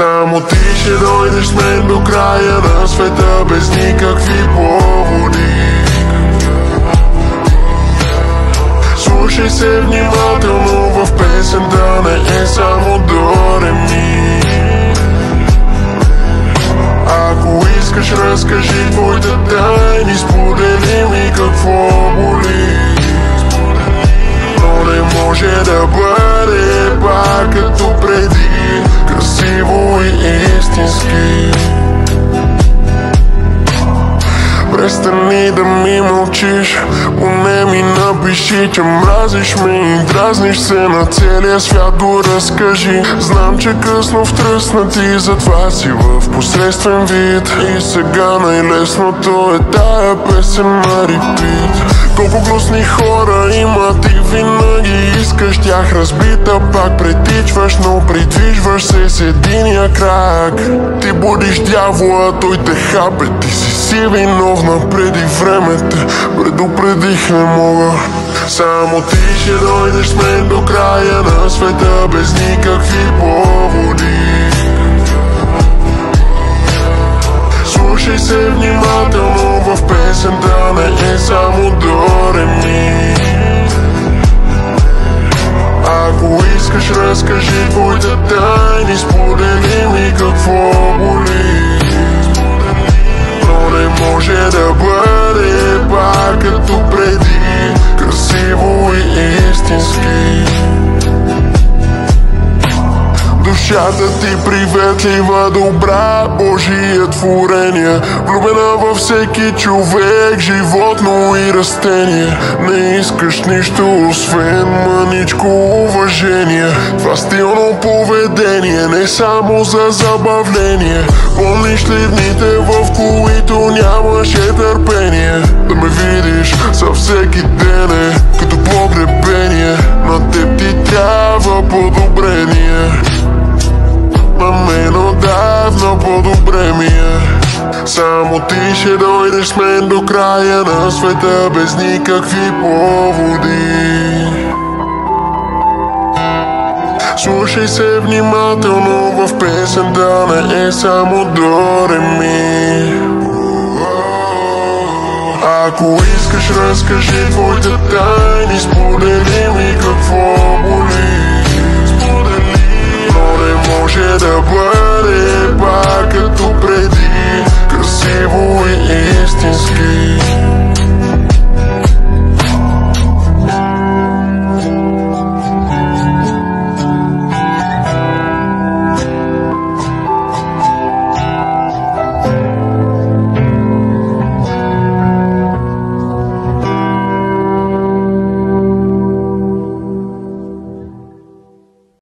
Само ти ще дойдеш с мен до края на света, без никакви поводи. Слушай се внимателно, в песента не е само до ре ми. Ако искаш, разкажи твоите тайни, сподели ми какво боли. Но не може да бъде пак като преди, красиво и истински. Престани да ми мълчиш, поне ми напиши, че мразиш ме и дразниш се на целия свят, го разкажи. Знам, че късно втръсна ти, затова си в посредствен вид. И сега най-лесното е тая песен на репит. Колко гнусни хора има, ти винаги искаш тях разбита. Пак претичваш, но придвижваш се с единия крак. Ти будиш дявола, той те хапе, ти си виновна преди времето. Предупредих, не мога. Само ти ще дойдеш с мен до края на света, без никакви поводи. Слушай се внимателно, в песента не е само до ре ми. Ако искаш, разкажи твоите тайни, сподели ми какво боли. Но не може да бъде пак като преди, красиво и истински. Душата ти приветлива, добра, Божие творение, влюбена във всеки човек, животно и растение. Не искаш нищо освен мъничко уважение. Това стилно поведение не само за забавление. Помниш ли дните, в които нямаше търпение? Да ме видиш за всеки ден е като погребение. На теб ти трябва подобрение, на мен отдавна по-добре ми е. Само ти ще дойдеш с мен до края на света, без никакви поводи. Слушай се внимателно, в песента не е само до ре ми. Ако искаш, разкажи твоите тайни, сподели ми какво боли.